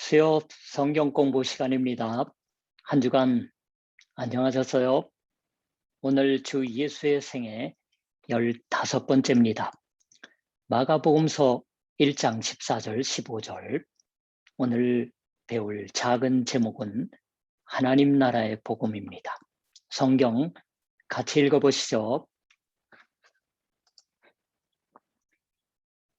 수요 성경 공부 시간입니다. 한 주간 안녕하셨어요? 오늘 주 예수의 생애 15번째입니다. 마가복음서 1장 14절 15절. 오늘 배울 작은 제목은 하나님 나라의 복음입니다. 성경 같이 읽어보시죠.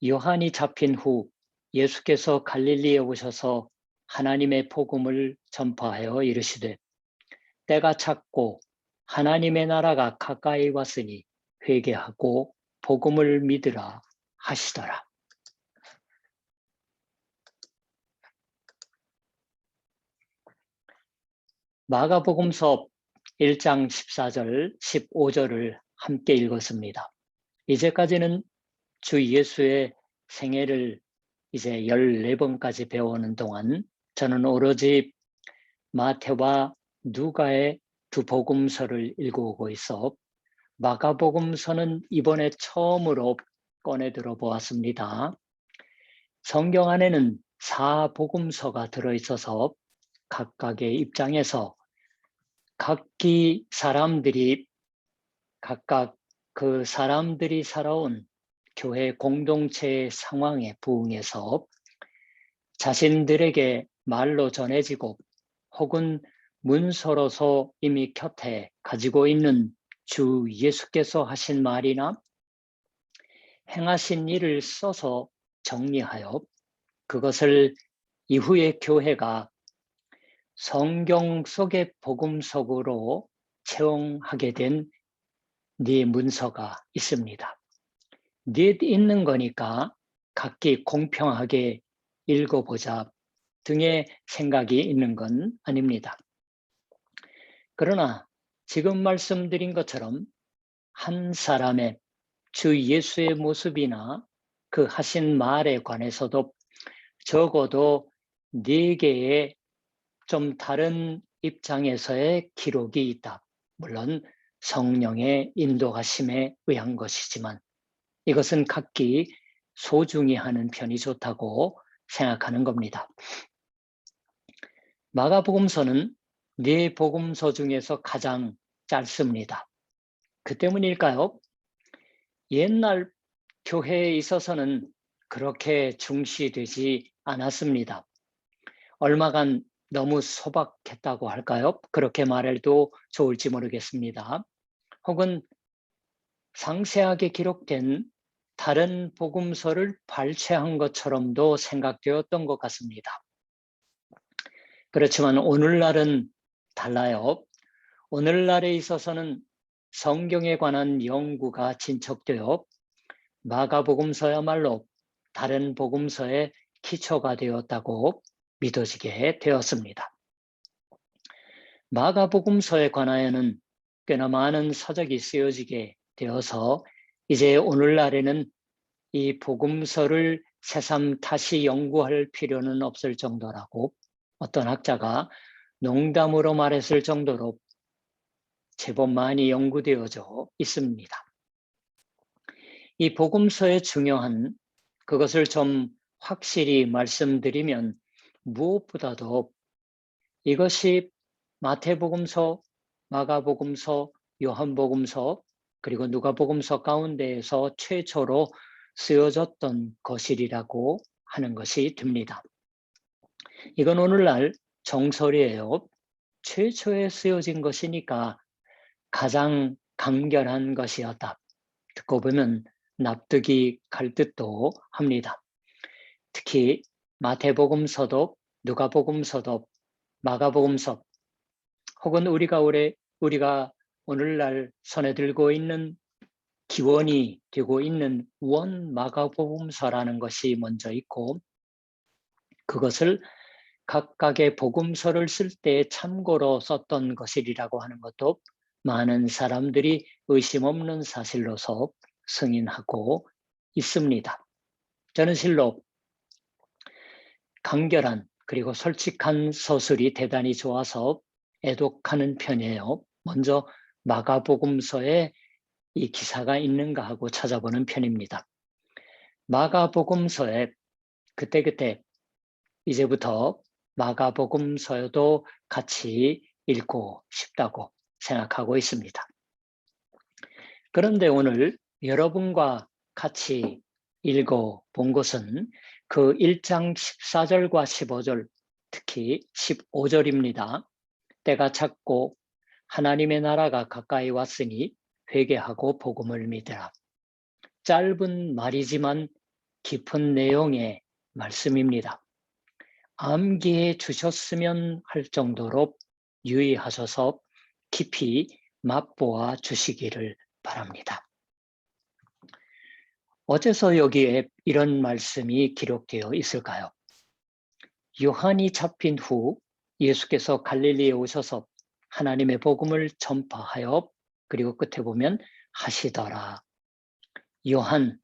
요한이 잡힌 후 예수께서 갈릴리에 오셔서 하나님의 복음을 전파하여 이르시되 때가 찼고 하나님의 나라가 가까이 왔으니 회개하고 복음을 믿으라 하시더라. 마가복음서 1장 14절 15절을 함께 읽었습니다. 이제까지는 주 예수의 생애를 이제 14번까지 배우는 동안 저는 오로지 마태와 누가의 두 복음서를 읽어오고 있어 마가복음서는 이번에 처음으로 꺼내 들어보았습니다. 성경 안에는 4복음서가 들어있어서 각각의 입장에서 각기 사람들이 각각 그 사람들이 살아온 교회 공동체의 상황에 부응해서 자신들에게 말로 전해지고 혹은 문서로서 이미 곁에 가지고 있는 주 예수께서 하신 말이나 행하신 일을 써서 정리하여 그것을 이후에 교회가 성경 속의 복음서로 채용하게 된 네 문서가 있습니다. 네 있는 거니까 각기 공평하게 읽어보자 등의 생각이 있는 건 아닙니다. 그러나 지금 말씀드린 것처럼 한 사람의 주 예수의 모습이나 그 하신 말에 관해서도 적어도 4개의 좀 다른 입장에서의 기록이 있다. 물론 성령의 인도하심에 의한 것이지만 이것은 각기 소중히 하는 편이 좋다고 생각하는 겁니다. 마가복음서는 4복음서 중에서 가장 짧습니다. 그 때문일까요? 옛날 교회에 있어서는 그렇게 중시되지 않았습니다. 얼마간 너무 소박했다고 할까요? 그렇게 말해도 좋을지 모르겠습니다. 혹은 상세하게 기록된 다른 복음서를 발췌한 것처럼도 생각되었던 것 같습니다. 그렇지만 오늘날은 달라요. 오늘날에 있어서는 성경에 관한 연구가 진척되어 마가복음서야말로 다른 복음서의 기초가 되었다고 믿어지게 되었습니다. 마가복음서에 관하여는 꽤나 많은 서적이 쓰여지게 되어서 이제 오늘날에는 이 복음서를 새삼 다시 연구할 필요는 없을 정도라고 어떤 학자가 농담으로 말했을 정도로 제법 많이 연구되어져 있습니다. 이 복음서의 중요한 그것을 좀 확실히 말씀드리면 무엇보다도 이것이 마태복음서, 마가복음서, 요한복음서 그리고 누가복음서 가운데에서 최초로 쓰여졌던 것이라고 하는 것이 됩니다. 이건 오늘날 정설이에요. 최초에 쓰여진 것이니까 가장 간결한 것이었다. 듣고 보면 납득이 갈 듯도 합니다. 특히 마태복음서도 누가복음서도 마가복음서 혹은 우리가 오늘날 손에 들고 있는 기원이 되고 있는 원마가복음서라는 것이 먼저 있고 그것을 각각의 복음서를 쓸 때 참고로 썼던 것이라고 하는 것도 많은 사람들이 의심 없는 사실로서 승인하고 있습니다. 저는 실로 간결한 그리고 솔직한 서술이 대단히 좋아서 애독하는 편이에요. 먼저 마가복음서에 이 기사가 있는가 하고 찾아보는 편입니다. 마가복음서에 그때그때 이제부터 마가복음서도 같이 읽고 싶다고 생각하고 있습니다. 그런데 오늘 여러분과 같이 읽어본 것은 그 1장 14절과 15절, 특히 15절입니다. 때가 찼고 하나님의 나라가 가까이 왔으니 회개하고 복음을 믿으라. 짧은 말이지만 깊은 내용의 말씀입니다. 암기해 주셨으면 할 정도로 유의하셔서 깊이 맛보아 주시기를 바랍니다. 어째서 여기에 이런 말씀이 기록되어 있을까요? 요한이 잡힌 후 예수께서 갈릴리에 오셔서 하나님의 복음을 전파하여 그리고 끝에 보면 하시더라. 요한,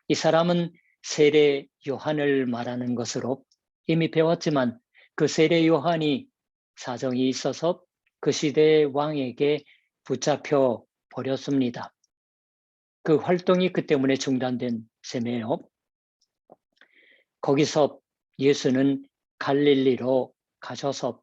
이 사람은 세례 요한을 말하는 것으로 이미 배웠지만 그 세례 요한이 사정이 있어서 그 시대의 왕에게 붙잡혀 버렸습니다. 그 활동이 그 때문에 중단된 셈이에요. 거기서 예수는 갈릴리로 가셔서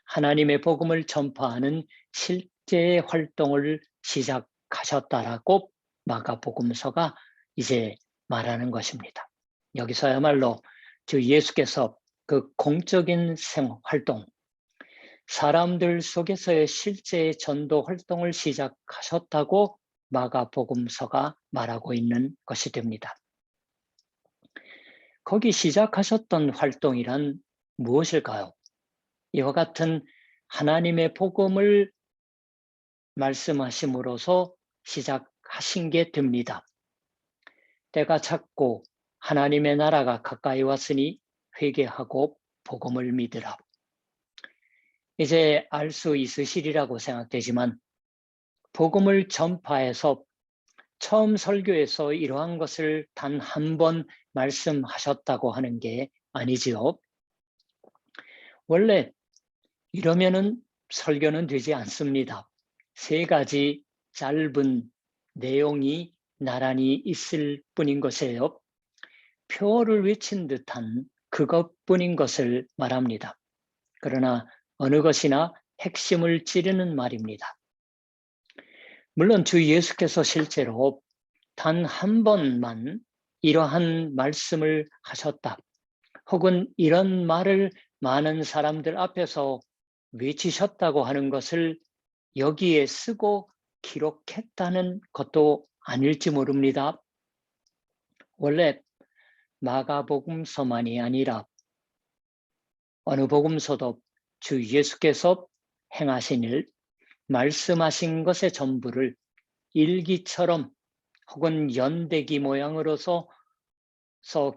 하나님의 복음을 전파하는 실제의 활동을 시작하셨다라고 마가복음서가 이제 말하는 것입니다. 여기서야말로 주 예수께서 그 공적인 활동, 사람들 속에서의 실제의 전도 활동을 시작하셨다고 마가복음서가 말하고 있는 것이 됩니다. 거기 시작하셨던 활동이란 무엇일까요? 이와 같은 하나님의 복음을 말씀하심으로써 시작하신 게 됩니다. 때가 찼고 하나님의 나라가 가까이 왔으니 회개하고 복음을 믿으라. 이제 알 수 있으시리라고 생각되지만 복음을 전파해서 처음 설교에서 이러한 것을 단 한 번 말씀하셨다고 하는 게 아니지요. 원래 이러면은 설교는 되지 않습니다. 세 가지 짧은 내용이 나란히 있을 뿐인 것이에요. 표어를 외친 듯한 그것뿐인 것을 말합니다. 그러나 어느 것이나 핵심을 찌르는 말입니다. 물론 주 예수께서 실제로 단 한 번만 이러한 말씀을 하셨다. 혹은 이런 말을 많은 사람들 앞에서 외치셨다고 하는 것을 여기에 쓰고 기록했다는 것도 아닐지 모릅니다. 원래 마가복음서만이 아니라 어느 복음서도 주 예수께서 행하신 일, 말씀하신 것의 전부를 일기처럼 혹은 연대기 모양으로서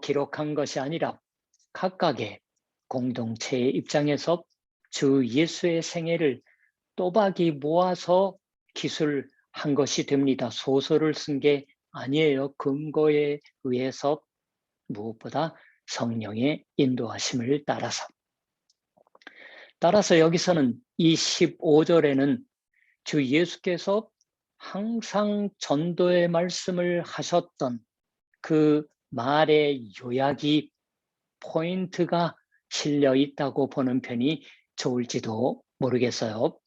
기록한 것이 아니라 각각의 공동체의 입장에서 주 예수의 생애를 또박이 모아서 기술한 것이 됩니다. 소설을 쓴 게 아니에요. 근거에 의해서 무엇보다 성령의 인도하심을 따라서 여기서는 이 15절에는 주 예수께서 항상 전도의 말씀을 하셨던 그 말의 요약이 포인트가 실려 있다고 보는 편이 좋을지도 모르겠어요.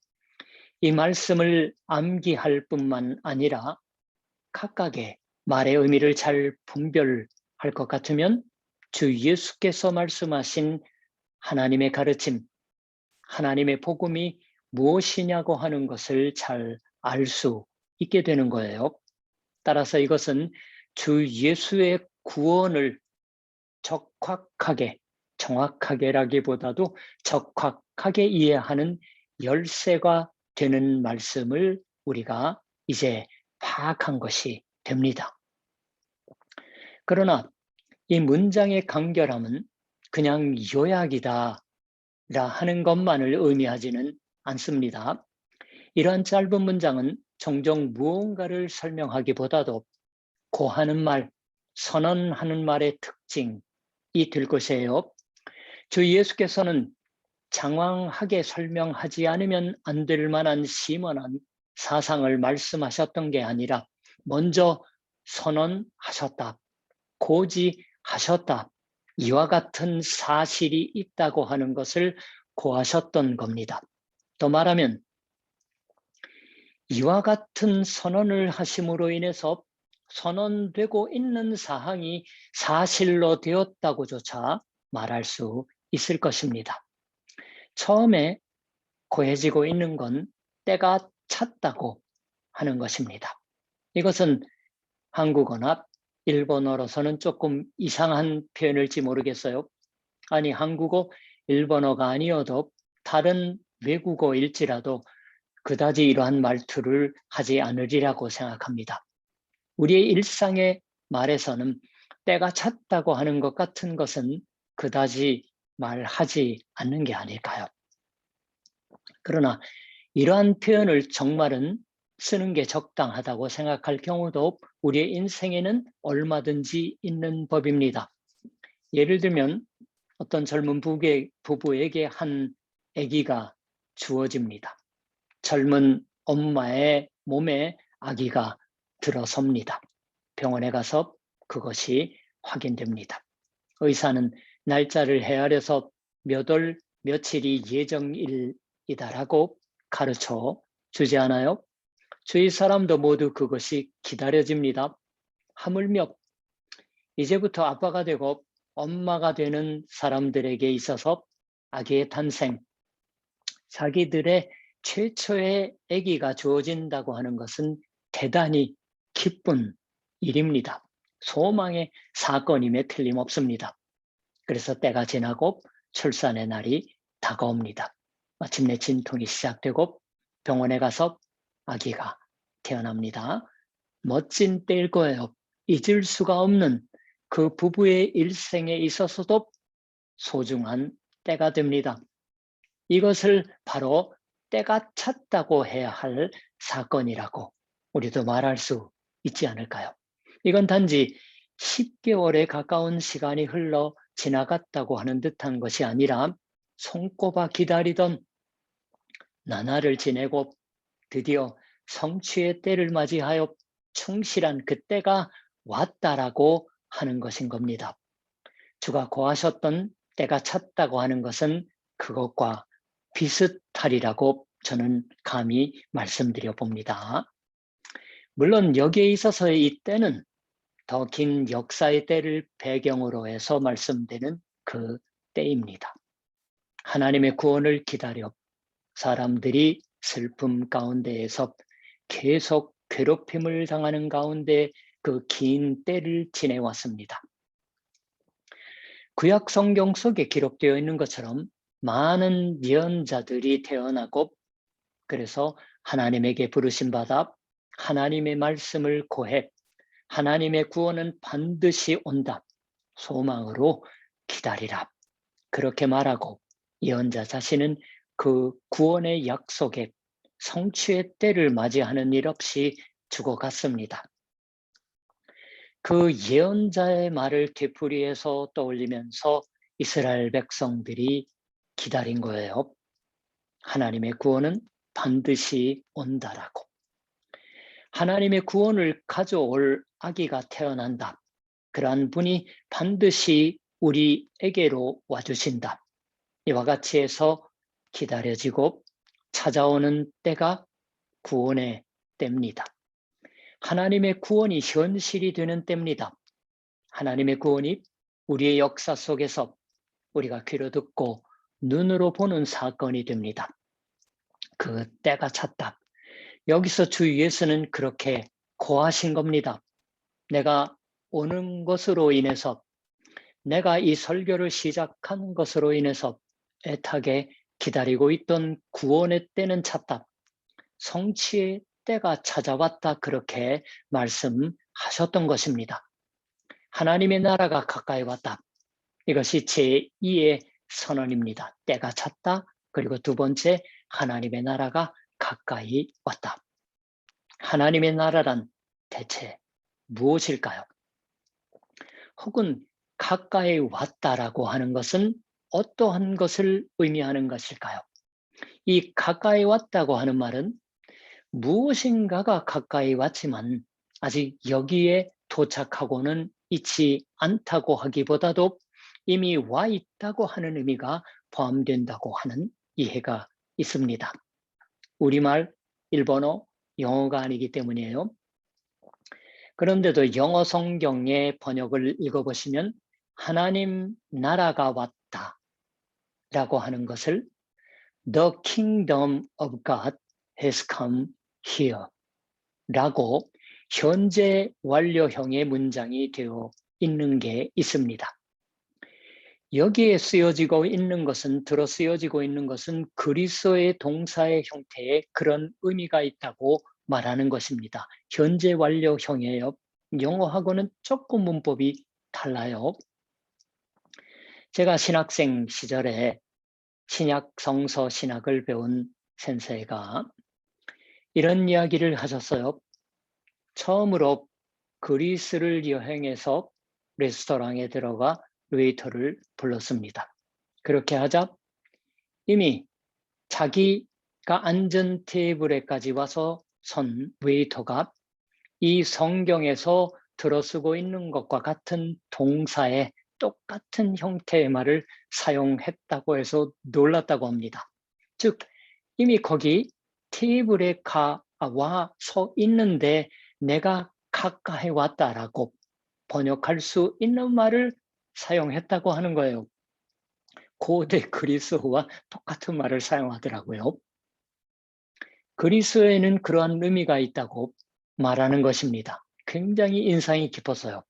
이 말씀을 암기할 뿐만 아니라 각각의 말의 의미를 잘 분별할 것 같으면 주 예수께서 말씀하신 하나님의 가르침, 하나님의 복음이 무엇이냐고 하는 것을 잘 알 수 있게 되는 거예요. 따라서 이것은 주 예수의 구원을 적확하게, 정확하게라기보다도 적확하게 이해하는 열쇠가 되는 말씀을 우리가 이제 파악한 것이 됩니다. 그러나 이 문장의 간결함은 그냥 요약이다 라 하는 것만을 의미하지는 않습니다. 이러한 짧은 문장은 종종 무언가를 설명하기보다도 고하는 말, 선언하는 말의 특징이 될 것이에요. 주 예수께서는 장황하게 설명하지 않으면 안 될 만한 심원한 사상을 말씀하셨던 게 아니라 먼저 선언하셨다, 고지하셨다, 이와 같은 사실이 있다고 하는 것을 고하셨던 겁니다. 또 말하면 이와 같은 선언을 하심으로 인해서 선언되고 있는 사항이 사실로 되었다고조차 말할 수 있을 것입니다. 처음에 고해지고 있는 건 때가 찼다고 하는 것입니다. 이것은 한국어나 일본어로서는 조금 이상한 표현일지 모르겠어요. 아니, 한국어, 일본어가 아니어도 다른 외국어일지라도 그다지 이러한 말투를 하지 않으리라고 생각합니다. 우리의 일상의 말에서는 때가 찼다고 하는 것 같은 것은 그다지 말하지 않는 게 아닐까요? 그러나 이러한 표현을 정말은 쓰는 게 적당하다고 생각할 경우도 우리의 인생에는 얼마든지 있는 법입니다. 예를 들면 어떤 젊은 부부에게 한 아기가 주어집니다. 젊은 엄마의 몸에 아기가 들어섭니다. 병원에 가서 그것이 확인됩니다. 의사는 날짜를 헤아려서 몇 월 며칠이 예정일이다라고 가르쳐 주지 않아요? 주위 사람도 모두 그것이 기다려집니다. 하물며 이제부터 아빠가 되고 엄마가 되는 사람들에게 있어서 아기의 탄생, 자기들의 최초의 아기가 주어진다고 하는 것은 대단히 기쁜 일입니다. 소망의 사건임에 틀림없습니다. 그래서 때가 지나고 출산의 날이 다가옵니다. 마침내 진통이 시작되고 병원에 가서 아기가 태어납니다. 멋진 때일 거예요. 잊을 수가 없는 그 부부의 일생에 있어서도 소중한 때가 됩니다. 이것을 바로 때가 찼다고 해야 할 사건이라고 우리도 말할 수 있지 않을까요? 이건 단지 10개월에 가까운 시간이 흘러 지나갔다고 하는 듯한 것이 아니라 손꼽아 기다리던 나날을 지내고 드디어 성취의 때를 맞이하여 충실한 그때가 왔다라고 하는 것인 겁니다. 주가 고하셨던 때가 찼다고 하는 것은 그것과 비슷하리라고 저는 감히 말씀드려 봅니다. 물론 여기에 있어서의 이 때는 더 긴 역사의 때를 배경으로 해서 말씀되는 그 때입니다. 하나님의 구원을 기다려 사람들이 슬픔 가운데에서 계속 괴롭힘을 당하는 가운데 그 긴 때를 지내왔습니다. 구약 성경 속에 기록되어 있는 것처럼 많은 예언자들이 태어나고 그래서 하나님에게 부르심 받아 하나님의 말씀을 고해 하나님의 구원은 반드시 온다. 소망으로 기다리라. 그렇게 말하고 예언자 자신은 그 구원의 약속에 성취의 때를 맞이하는 일 없이 죽어갔습니다. 그 예언자의 말을 되풀이해서 떠올리면서 이스라엘 백성들이 기다린 거예요. 하나님의 구원은 반드시 온다라고. 하나님의 구원을 가져올 아기가 태어난다. 그러한 분이 반드시 우리에게로 와주신다. 이와 같이 해서 기다려지고 찾아오는 때가 구원의 때입니다. 하나님의 구원이 현실이 되는 때입니다. 하나님의 구원이 우리의 역사 속에서 우리가 귀로 듣고 눈으로 보는 사건이 됩니다. 그 때가 찼다. 여기서 주 예수는 그렇게 고하신 겁니다. 내가 오는 것으로 인해서 내가 이 설교를 시작한 것으로 인해서 애타게 기다리고 있던 구원의 때는 찼다. 성취의 때가 찾아왔다. 그렇게 말씀하셨던 것입니다. 하나님의 나라가 가까이 왔다. 이것이 제2의 선언입니다. 때가 찼다. 그리고 두 번째, 하나님의 나라가 가까이 왔다. 하나님의 나라란 대체 무엇일까요? 혹은 가까이 왔다라고 하는 것은 어떠한 것을 의미하는 것일까요? 이 가까이 왔다고 하는 말은 무엇인가가 가까이 왔지만 아직 여기에 도착하고는 있지 않다고 하기보다도 이미 와 있다고 하는 의미가 포함된다고 하는 이해가 있습니다. 우리말, 일본어, 영어가 아니기 때문이에요. 그런데도 영어 성경의 번역을 읽어보시면 하나님 나라가 왔다 라고 하는 것을 The kingdom of God has come here 라고 현재 완료형의 문장이 되어 있는 게 있습니다. 여기에 쓰여지고 있는 것은, 들어 쓰여지고 있는 것은 그리스어의 동사의 형태에 그런 의미가 있다고 말하는 것입니다. 현재 완료형이에요. 영어하고는 조금 문법이 달라요. 제가 신학생 시절에 신약 성서 신학을 배운 선생가 이런 이야기를 하셨어요. 처음으로 그리스를 여행해서 레스토랑에 들어가 웨이터를 불렀습니다. 그렇게 하자 이미 자기가 앉은 테이블에까지 와서 선 웨이터가 이 성경에서 들어쓰고 있는 것과 같은 동사의 똑같은 형태의 말을 사용했다고 해서 놀랐다고 합니다. 즉 이미 거기 테이블에 와 서 있는데 내가 가까이 왔다라고 번역할 수 있는 말을 사용했다고 하는 거예요. 고대 그리스어와 똑같은 말을 사용하더라고요. 그리스어에는 그러한 의미가 있다고 말하는 것입니다. 굉장히 인상이 깊었어요.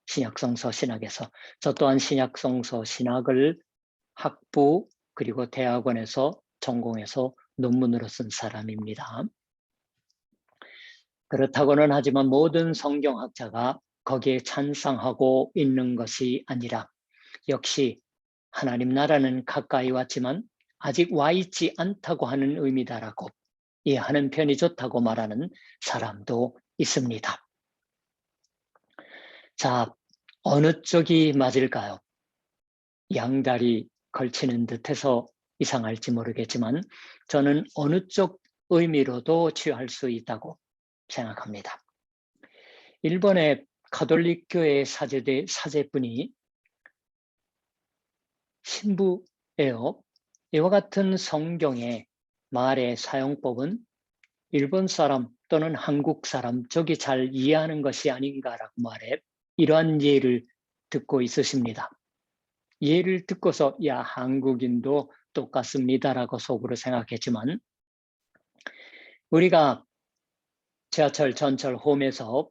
신약성서 신학에서. 저 또한 신약성서 신학을 학부 그리고 대학원에서 전공해서 논문으로 쓴 사람입니다. 그렇다고는 하지만 모든 성경학자가 거기에 찬성하고 있는 것이 아니라 역시 하나님 나라는 가까이 왔지만 아직 와 있지 않다고 하는 의미다라고 이해하는 편이 좋다고 말하는 사람도 있습니다. 자, 어느 쪽이 맞을까요? 양다리 걸치는 듯해서 이상할지 모르겠지만 저는 어느 쪽 의미로도 취할 수 있다고 생각합니다. 일본의 가톨릭 교회 사제분이 신부예요. 이와 같은 성경의 말의 사용법은 일본 사람 또는 한국 사람 쪽이 잘 이해하는 것이 아닌가라고 말해 이러한 예를 듣고 있으십니다. 예를 듣고서 야 한국인도 똑같습니다라고 속으로 생각했지만 우리가 지하철 전철 홈에서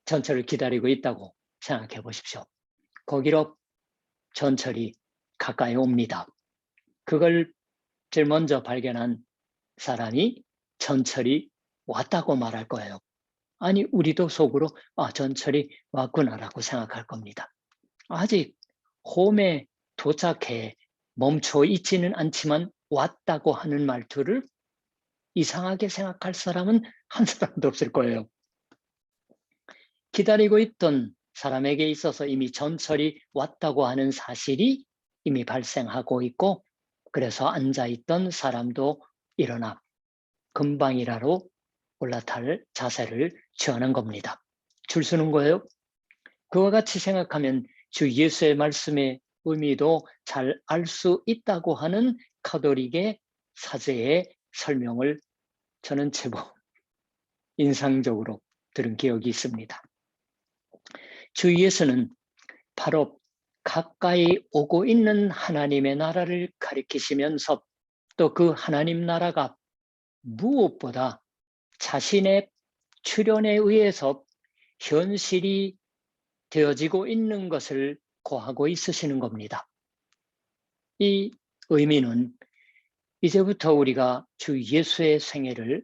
전철을 기다리고 있다고 생각해 보십시오. 거기로 전철이 가까이 옵니다. 그걸 제일 먼저 발견한 사람이 전철이 왔다고 말할 거예요. 아니 우리도 속으로 전철이 왔구나라고 생각할 겁니다. 아직 홈에 도착해 멈춰 있지는 않지만 왔다고 하는 말투를 이상하게 생각할 사람은 한 사람도 없을 거예요. 기다리고 있던 사람에게 있어서 이미 전철이 왔다고 하는 사실이 이미 발생하고 있고 그래서 앉아있던 사람도 일어나 금방이라로 올라탈 자세를 취하는 겁니다. 줄 서는 거예요. 그와 같이 생각하면 주 예수의 말씀의 의미도 잘 알 수 있다고 하는 가톨릭의 사제의 설명을 저는 제법 인상적으로 들은 기억이 있습니다. 주 예수는 바로 가까이 오고 있는 하나님의 나라를 가리키시면서 또 그 하나님 나라가 무엇보다 자신의 출현에 의해서 현실이 되어지고 있는 것을 고하고 있으시는 겁니다. 이 의미는 이제부터 우리가 주 예수의 생애를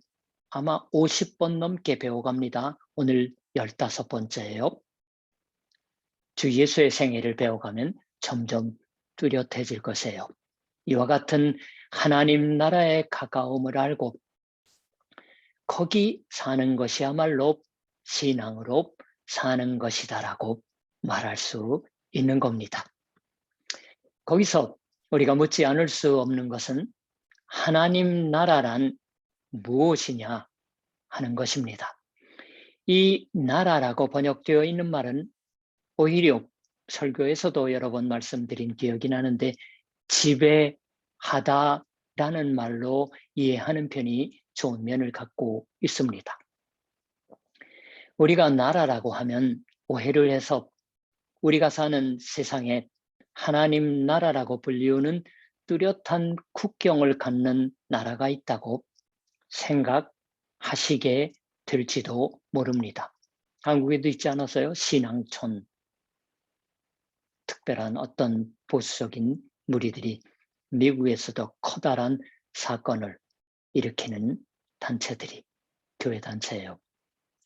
아마 50번 넘게 배워갑니다. 오늘 15번째예요. 주 예수의 생애를 배워가면 점점 뚜렷해질 것이에요. 이와 같은 하나님 나라의 가까움을 알고 거기 사는 것이야말로 신앙으로 사는 것이다라고 말할 수 있는 겁니다. 거기서 우리가 묻지 않을 수 없는 것은 하나님 나라란 무엇이냐 하는 것입니다. 이 나라라고 번역되어 있는 말은 오히려 설교에서도 여러 번 말씀드린 기억이 나는데 지배하다라는 말로 이해하는 편이 좋은 면을 갖고 있습니다. 우리가 나라라고 하면 오해를 해서 우리가 사는 세상에 하나님 나라라고 불리우는 뚜렷한 국경을 갖는 나라가 있다고 생각하시게 될지도 모릅니다. 한국에도 있지 않았어요? 신앙촌. 특별한 어떤 보수적인 무리들이 미국에서도 커다란 사건을 일으키는 단체들이 교회 단체예요.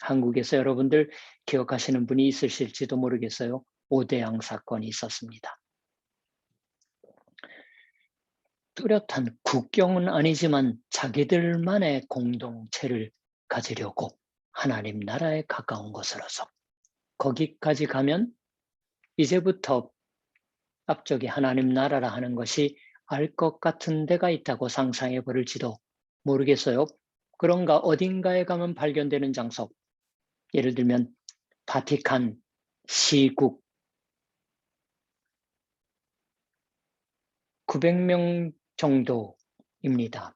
한국에서 여러분들 기억하시는 분이 있으실지도 모르겠어요. 오대양 사건이 있었습니다. 뚜렷한 국경은 아니지만 자기들만의 공동체를 가지려고 하나님 나라에 가까운 것으로서 거기까지 가면 이제부터 앞쪽에 하나님 나라라 하는 것이 알 것 같은 데가 있다고 상상해 버릴지도 모르겠어요. 그런가 어딘가에 가면 발견되는 장소, 예를 들면 바티칸 시국 900명 정도입니다.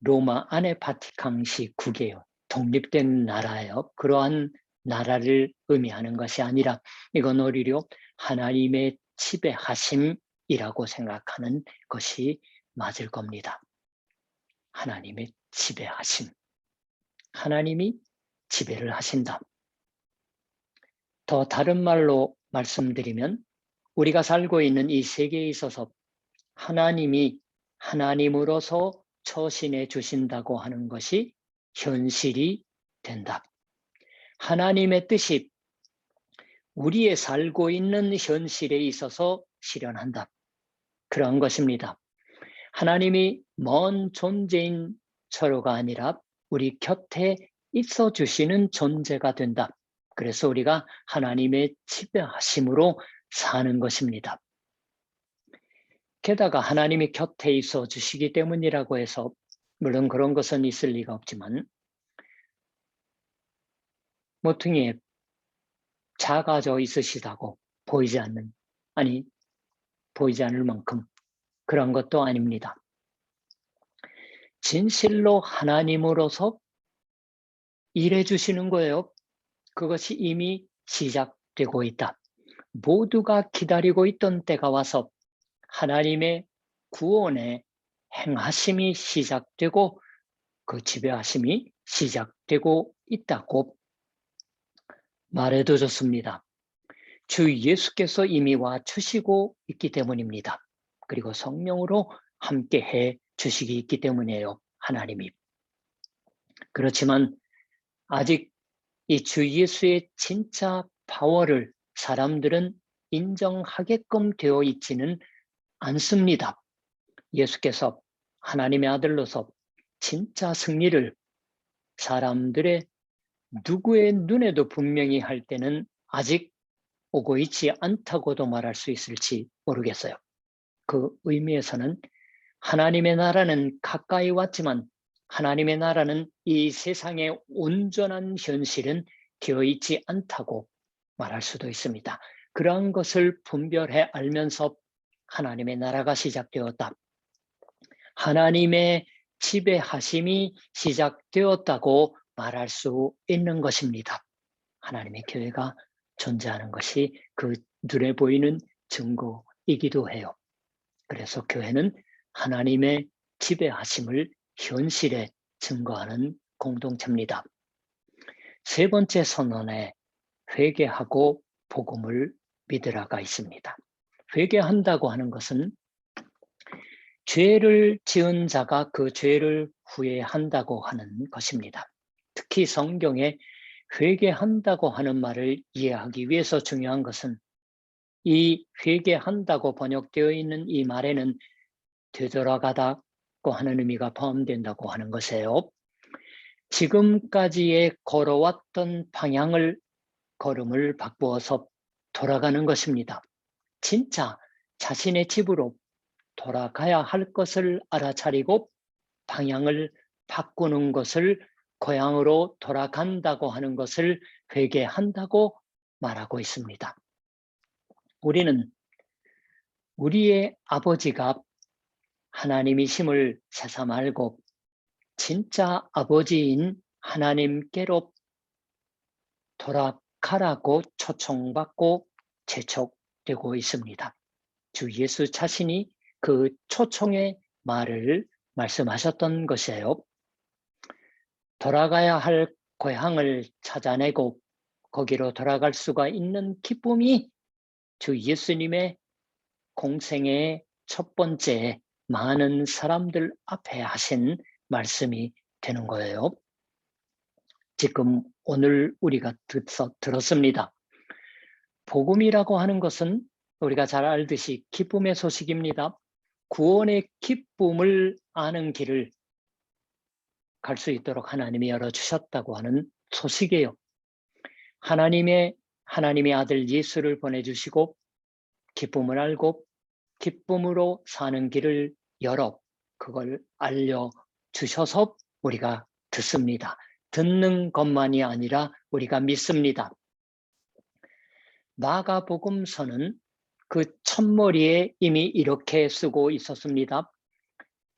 로마 안에 바티칸 시국이에요. 독립된 나라예요. 그러한 나라를 의미하는 것이 아니라 이건 오히려 하나님의 지배하심이라고 생각하는 것이 맞을 겁니다. 하나님의 지배하심. 하나님이 지배를 하신다. 더 다른 말로 말씀드리면 우리가 살고 있는 이 세계에 있어서 하나님이 하나님으로서 처신해 주신다고 하는 것이 현실이 된다. 하나님의 뜻이 우리의 살고 있는 현실에 있어서 실현한다. 그런 것입니다. 하나님이 먼 존재인 처로가 아니라 우리 곁에 있어 주시는 존재가 된다. 그래서 우리가 하나님의 지배하심으로 사는 것입니다. 게다가 하나님이 곁에 있어 주시기 때문이라고 해서 물론 그런 것은 있을 리가 없지만 모퉁이에 작아져 있으시다고 보이지 않을 만큼 그런 것도 아닙니다. 진실로 하나님으로서 일해 주시는 거예요. 그것이 이미 시작되고 있다. 모두가 기다리고 있던 때가 와서 하나님의 구원의 행하심이 시작되고 그 지배하심이 시작되고 있다고 말해도 좋습니다. 주 예수께서 이미 와 주시고 있기 때문입니다. 그리고 성령으로 함께 해 주시기 있기 때문이에요. 하나님이. 그렇지만 아직 이 주 예수의 진짜 파워를 사람들은 인정하게끔 되어 있지는 않습니다. 예수께서 하나님의 아들로서 진짜 승리를 사람들의 누구의 눈에도 분명히 할 때는 아직 오고 있지 않다고도 말할 수 있을지 모르겠어요. 그 의미에서는 하나님의 나라는 가까이 왔지만 하나님의 나라는 이 세상의 온전한 현실은 되어 있지 않다고 말할 수도 있습니다. 그러한 것을 분별해 알면서 하나님의 나라가 시작되었다. 하나님의 지배하심이 시작되었다고 말할 수 있는 것입니다. 하나님의 교회가 존재하는 것이 그 눈에 보이는 증거이기도 해요. 그래서 교회는 하나님의 지배하심을 현실에 증거하는 공동체입니다. 세 번째 선언에 회개하고 복음을 믿으라가 있습니다. 회개한다고 하는 것은 죄를 지은 자가 그 죄를 후회한다고 하는 것입니다. 특히 성경에 회개한다고 하는 말을 이해하기 위해서 중요한 것은 이 회개한다고 번역되어 있는 이 말에는 되돌아가다고 하는 의미가 포함된다고 하는 것이에요. 지금까지의 걸어왔던 걸음을 바꾸어서 돌아가는 것입니다. 진짜 자신의 집으로 돌아가야 할 것을 알아차리고 방향을 바꾸는 것을 고향으로 돌아간다고 하는 것을 회개한다고 말하고 있습니다. 우리는 우리의 아버지가 하나님이심을 새삼 알고 진짜 아버지인 하나님께로 돌아가라고 초청받고 재촉되고 있습니다. 주 예수 자신이 그 초청의 말을 말씀하셨던 것이에요. 돌아가야 할 고향을 찾아내고 거기로 돌아갈 수가 있는 기쁨이 주 예수님의 공생의 첫 번째 많은 사람들 앞에 하신 말씀이 되는 거예요. 지금 오늘 우리가 들었습니다. 복음이라고 하는 것은 우리가 잘 알듯이 기쁨의 소식입니다. 구원의 기쁨을 아는 길을 갈 수 있도록 하나님이 열어주셨다고 하는 소식이에요. 하나님의 아들 예수를 보내주시고 기쁨을 알고 기쁨으로 사는 길을 열어 그걸 알려주셔서 우리가 듣습니다. 듣는 것만이 아니라 우리가 믿습니다. 마가복음서는 그 첫머리에 이미 이렇게 쓰고 있었습니다.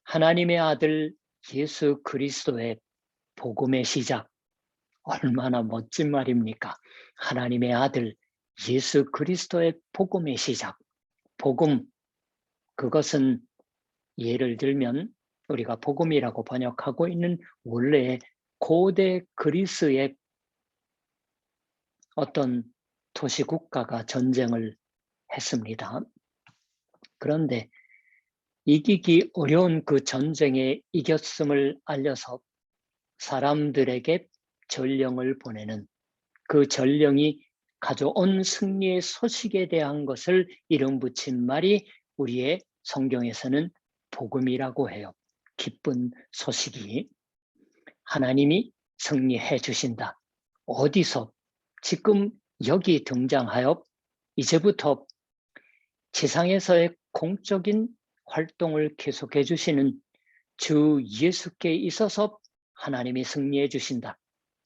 하나님의 아들 예수 그리스도의 복음의 시작. 얼마나 멋진 말입니까? 하나님의 아들 예수 그리스도의 복음의 시작. 복음, 그것은 예를 들면 우리가 복음이라고 번역하고 있는 원래 고대 그리스의 어떤 도시국가가 전쟁을 했습니다. 그런데 이기기 어려운 그 전쟁에 이겼음을 알려서 사람들에게 전령을 보내는 그 전령이 가져온 승리의 소식에 대한 것을 이름 붙인 말이 우리의 성경에서는 복음이라고 해요. 기쁜 소식이 하나님이 승리해 주신다. 어디서? 지금 여기 등장하여 이제부터 지상에서의 공적인 활동을 계속해 주시는 주 예수께 있어서 하나님이 승리해 주신다.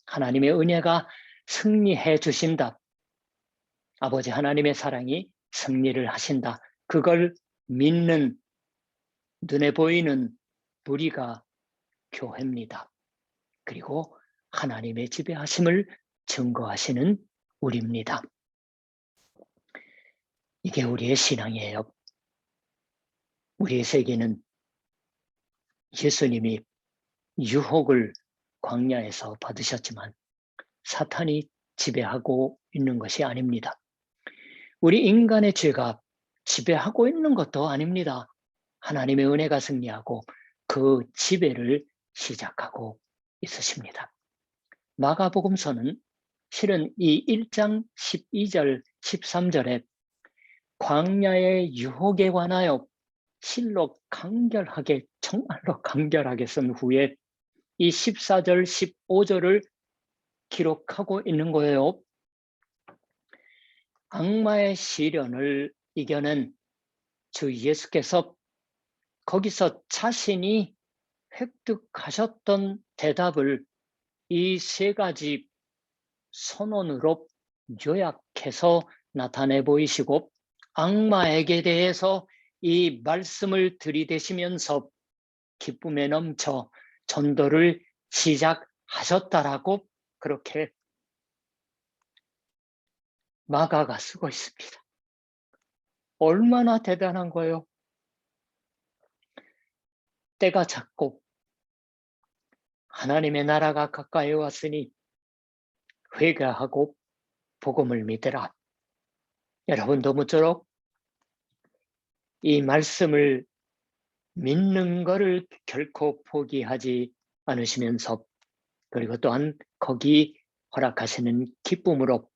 하나님의 은혜가 승리해 주신다. 아버지 하나님의 사랑이 승리를 하신다. 그걸 믿는 눈에 보이는 우리가 교회입니다. 그리고 하나님의 지배하심을 증거하시는 우리입니다. 이게 우리의 신앙이에요. 우리의 세계는 예수님이 유혹을 광야에서 받으셨지만 사탄이 지배하고 있는 것이 아닙니다. 우리 인간의 죄가 지배하고 있는 것도 아닙니다. 하나님의 은혜가 승리하고 그 지배를 시작하고 있으십니다. 마가복음서는 실은 이 1장 12절, 13절에 광야의 유혹에 관하여 실로 간결하게, 정말로 간결하게 쓴 후에 이 14절, 15절을 기록하고 있는 거예요. 악마의 시련을 이겨낸 주 예수께서 거기서 자신이 획득하셨던 대답을 이 세 가지 선언으로 요약해서 나타내 보이시고 악마에게 대해서 이 말씀을 들이대시면서 기쁨에 넘쳐 전도를 시작하셨다라고 그렇게 마가가 쓰고 있습니다. 얼마나 대단한 거예요. 때가 찼고 하나님의 나라가 가까이 왔으니 회개하고 복음을 믿으라. 여러분도 모쪼록 이 말씀을 믿는 것을 결코 포기하지 않으시면서 그리고 또한 거기 허락하시는 기쁨으로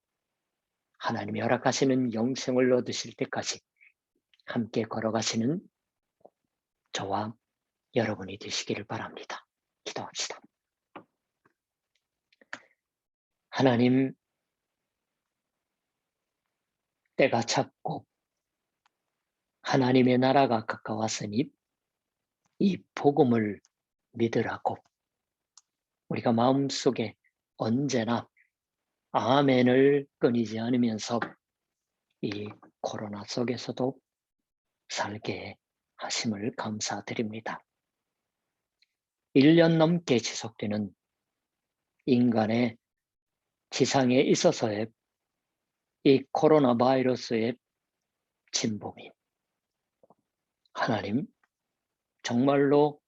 하나님이 허락하시는 영생을 얻으실 때까지 함께 걸어가시는 저와 여러분이 되시기를 바랍니다. 기도합시다. 하나님, 때가 찼고 하나님의 나라가 가까웠으니 이 복음을 믿으라고 우리가 마음속에 언제나 아멘을 끊이지 않으면서 이 코로나 속에서도 살게 하심을 감사드립니다. 1년 넘게 지속되는 인간의 지상에 있어서의 이 코로나 바이러스의 침범이 하나님 정말로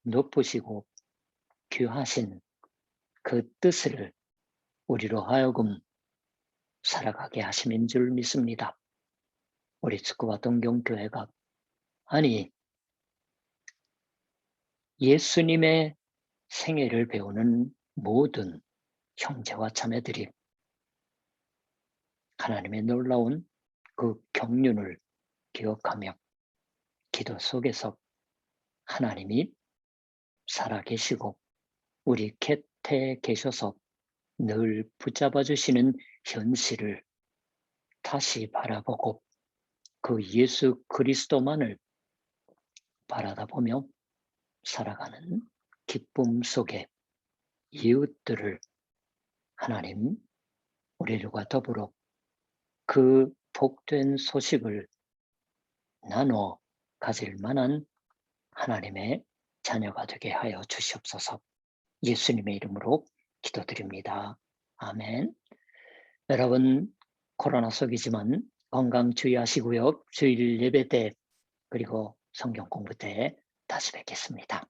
높으시고 귀하신 그 뜻을 우리로 하여금 살아가게 하심인 줄 믿습니다. 우리 축구와 동경교회가 아니 예수님의 생애를 배우는 모든 형제와 자매들이 하나님의 놀라운 그 경륜을 기억하며 기도 속에서 하나님이 살아계시고 우리 곁에 계셔서 늘 붙잡아 주시는 현실을 다시 바라보고 그 예수 그리스도만을 바라다 보며 살아가는 기쁨 속에 이웃들을 하나님 우리들과 더불어 그 복된 소식을 나눠 가질 만한 하나님의 자녀가 되게 하여 주시옵소서. 예수님의 이름으로 기도드립니다. 아멘. 여러분 코로나 속이지만 건강 주의하시고요. 주일 예배 때 그리고 성경 공부 때 다시 뵙겠습니다.